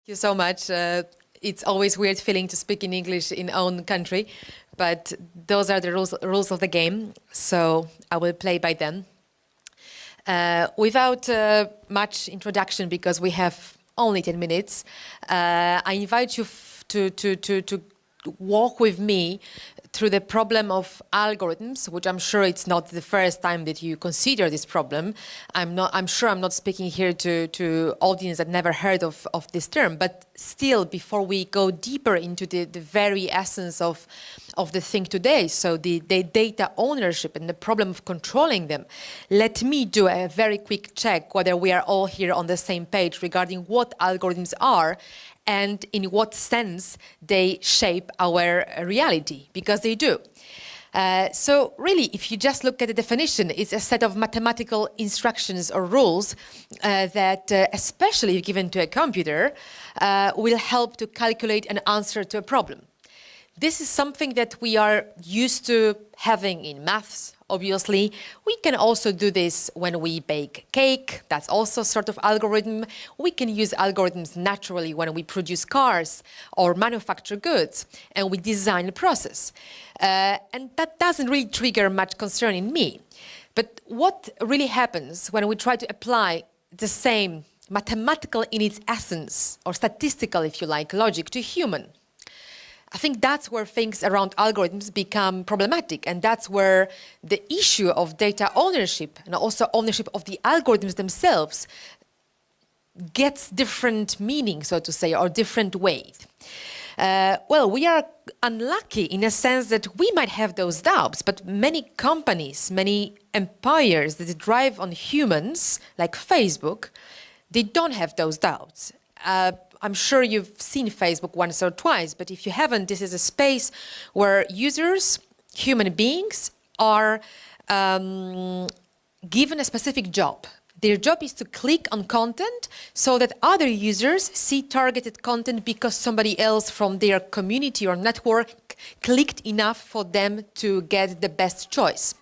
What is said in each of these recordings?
you so much. It's always weird feeling to speak in English in own country, but those are the rules of the game, so I will play by them. Without much introduction, because we have only 10 minutes, I invite you to walk with me through the problem of algorithms, which I'm sure it's not the first time that you consider this problem. I'm sure I'm not speaking here to audience that never heard of this term, but still, before we go deeper into the very essence of the thing today, so the data ownership and the problem of controlling them, let me do a very quick check whether we are all here on the same page regarding what algorithms are and in what sense they shape our reality, because they do. So really, if you just look at the definition, it's a set of mathematical instructions or rules that, especially if given to a computer, will help to calculate an answer to a problem. This is something that we are used to having in maths, obviously. We can also do this when we bake cake. That's also sort of algorithm. We can use algorithms naturally when we produce cars or manufacture goods and we design a process. And that doesn't really trigger much concern in me. But what really happens when we try to apply the same mathematical in its essence, or statistical, if you like, logic to human? I think that's where things around algorithms become problematic, and that's where the issue of data ownership and also ownership of the algorithms themselves gets different meaning, so to say, or different weight. Well, we are unlucky in a sense that we might have those doubts, but many companies, many empires that drive on humans, like Facebook, they don't have those doubts. I'm sure you've seen Facebook once or twice, but if you haven't, this is a space where users, human beings, are given a specific job. Their job is to click on content so that other users see targeted content because somebody else from their community or network clicked enough for them to get the best choice.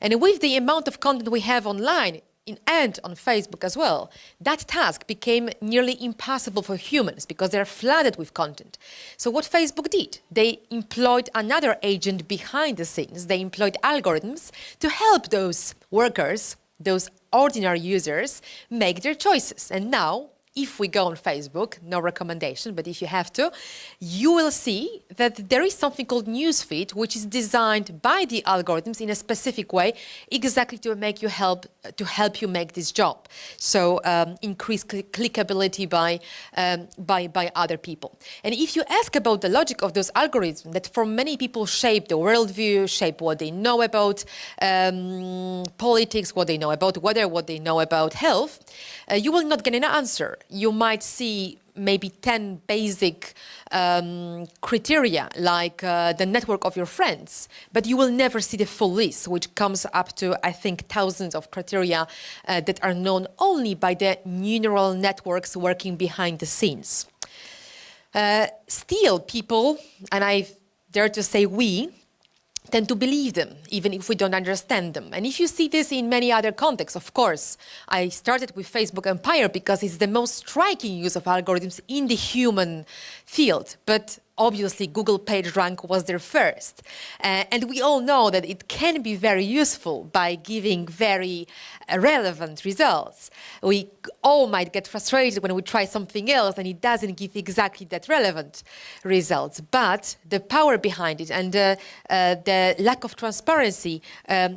And with the amount of content we have online, and on Facebook as well, that task became nearly impossible for humans because they're flooded with content. So what Facebook did, they employed another agent behind the scenes. They employed algorithms to help those workers, those ordinary users, make their choices. And now, if we go on Facebook, no recommendation, but if you have to, you will see that there is something called newsfeed, which is designed by the algorithms in a specific way, exactly to help you make this job. So increase clickability by other people. And if you ask about the logic of those algorithms that for many people shape the worldview, shape what they know about politics, what they know about weather, what they know about health, you will not get an answer. You might see maybe 10 basic criteria, like the network of your friends, but you will never see the full list, which comes up to, I think, thousands of criteria that are known only by the neural networks working behind the scenes. Still, people, and I dare to say we, tend to believe them, even if we don't understand them. And if you see this in many other contexts, of course, I started with Facebook Empire because it's the most striking use of algorithms in the human field. But obviously, Google PageRank was there first. And we all know that it can be very useful by giving very relevant results. We all might get frustrated when we try something else and it doesn't give exactly that relevant results. But the power behind it and the lack of transparency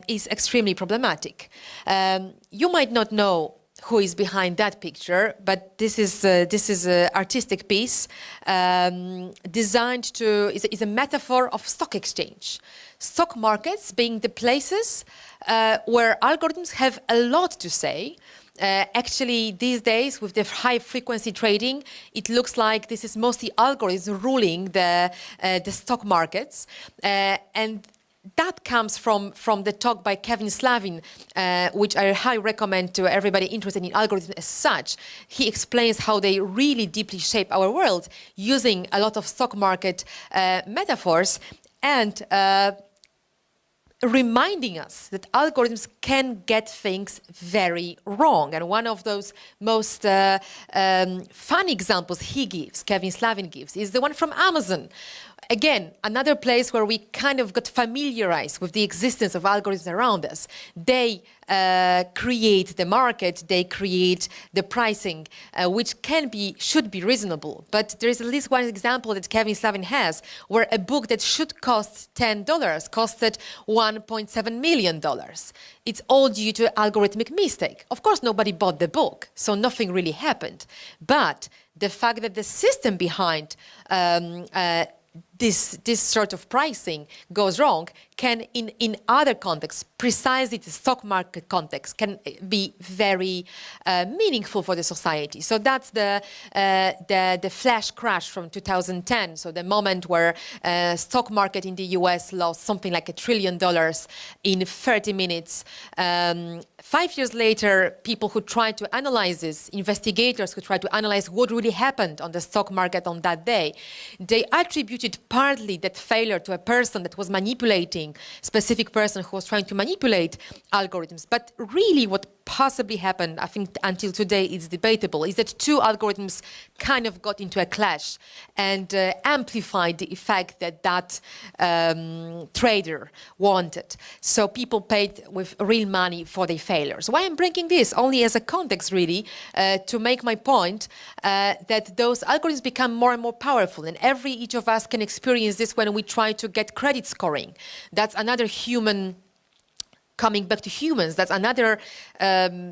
is extremely problematic. You might not know who is behind that picture, but this is an artistic piece designed to, is a metaphor of stock exchange. Stock markets being the places where algorithms have a lot to say. Actually, these days, with the high-frequency trading, it looks like this is mostly algorithms ruling the stock markets. And that comes from the talk by Kevin Slavin, which I highly recommend to everybody interested in algorithms as such. He explains how they really deeply shape our world using a lot of stock market metaphors. And reminding us that algorithms can get things very wrong. And one of those most fun examples Kevin Slavin gives, is the one from Amazon. Again, another place where we kind of got familiarized with the existence of algorithms around us. They create the market, they create the pricing, which should be reasonable. But there is at least one example that Kevin Slavin has, where a book that should cost $10 costed $1.7 million. It's all due to algorithmic mistake. Of course, nobody bought the book, so nothing really happened. But the fact that the system behind this sort of pricing goes wrong can, in other contexts, precisely the stock market context, can be very meaningful for the society. So that's the flash crash from 2010. So the moment where stock market in the US lost something like $1 trillion in 30 minutes. 5 years later, people who tried to analyze this, investigators who tried to analyze what really happened on the stock market on that day, they attributed partly that failure to a person that was manipulating, specific person who was trying to manipulate algorithms. But really what possibly happened, I think until today it's debatable, is that two algorithms kind of got into a clash and amplified the effect that trader wanted. So people paid with real money for their failures. Why I'm bringing this? Only as a context, really, to make my point that those algorithms become more and more powerful, and each of us can experience this when we try to get credit scoring. That's another human. Coming back to humans, that's another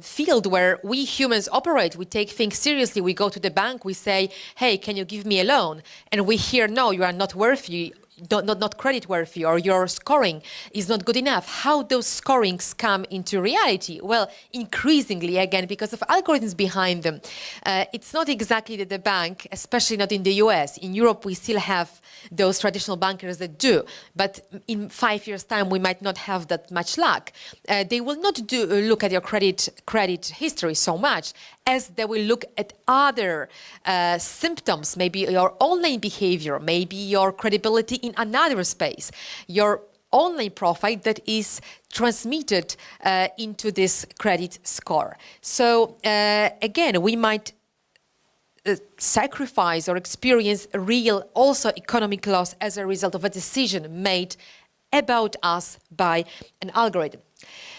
field where we humans operate. We take things seriously. We go to the bank, we say, hey, can you give me a loan? And we hear, no, you are not worthy, not credit worthy, or your scoring is not good enough. How those scorings come into reality? Well, increasingly, again, because of algorithms behind them. It's not exactly that the bank, especially not in the US. In Europe, we still have those traditional bankers that do. But in 5 years' time, we might not have that much luck. They will not look at your credit history so much as they will look at other symptoms, maybe your online behavior, maybe your credibility in another space, your online profile that is transmitted into this credit score. So again, we might sacrifice or experience real also economic loss as a result of a decision made about us by an algorithm.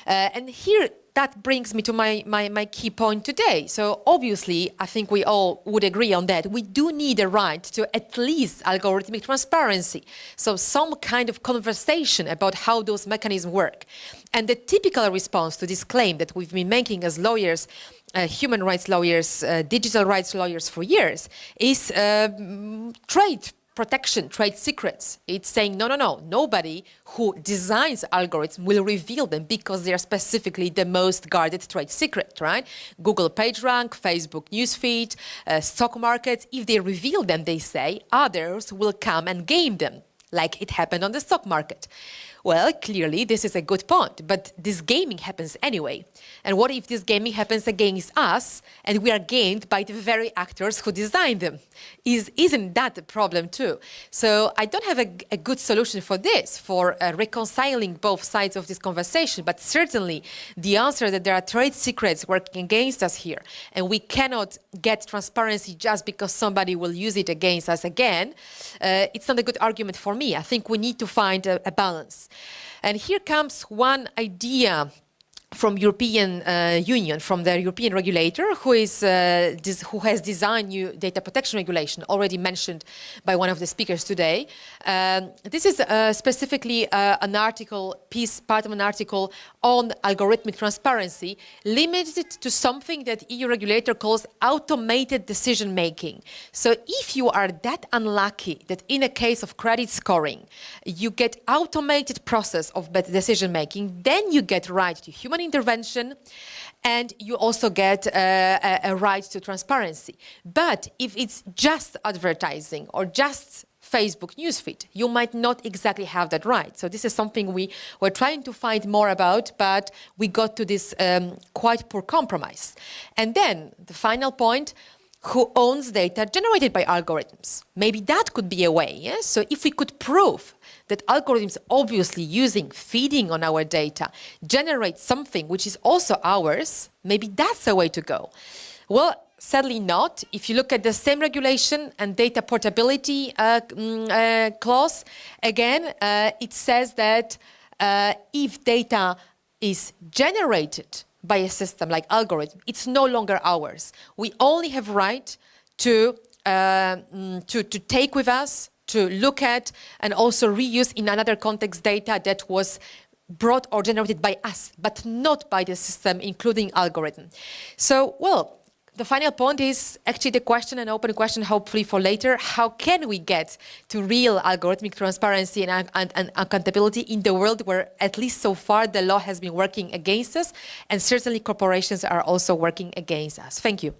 And here, that brings me to my key point today. So obviously, I think we all would agree on that. We do need a right to at least algorithmic transparency. So some kind of conversation about how those mechanisms work. And the typical response to this claim that we've been making as lawyers, human rights lawyers, digital rights lawyers for years, is trade protection, trade secrets. It's saying, no, nobody who designs algorithms will reveal them because they are specifically the most guarded trade secret, right? Google PageRank, Facebook newsfeed, stock markets, if they reveal them, they say, others will come and game them, like it happened on the stock market. Well, clearly, this is a good point, but this gaming happens anyway. And what if this gaming happens against us and we are gamed by the very actors who designed them? Isn't that a problem too? So I don't have a good solution for this, for reconciling both sides of this conversation, but certainly the answer that there are trade secrets working against us here, and we cannot get transparency just because somebody will use it against us again, it's not a good argument for me. I think we need to find a balance. And here comes one idea from European Union, from the European regulator, who has designed new data protection regulation, already mentioned by one of the speakers today. This is specifically an article, part of an article on algorithmic transparency, limited to something that EU regulator calls automated decision making. So if you are that unlucky that in a case of credit scoring, you get automated process of decision making, then you get right to human intervention, and you also get a right to transparency. But if it's just advertising or just Facebook newsfeed, you might not exactly have that right. So this is something we were trying to find more about, but we got to this quite poor compromise. And then the final point, who owns data generated by algorithms. Maybe that could be a way. Yeah? So if we could prove that algorithms obviously feeding on our data, generate something which is also ours, maybe that's a way to go. Well, sadly not. If you look at the same regulation and data portability clause, again, it says that if data is generated by a system like algorithm, it's no longer ours. We only have right to take with us, to look at, and also reuse in another context data that was brought or generated by us, but not by the system, including algorithm. So, well, the final point is actually the question, an open question, hopefully for later. How can we get to real algorithmic transparency and accountability in the world where, at least so far, the law has been working against us, and certainly corporations are also working against us? Thank you.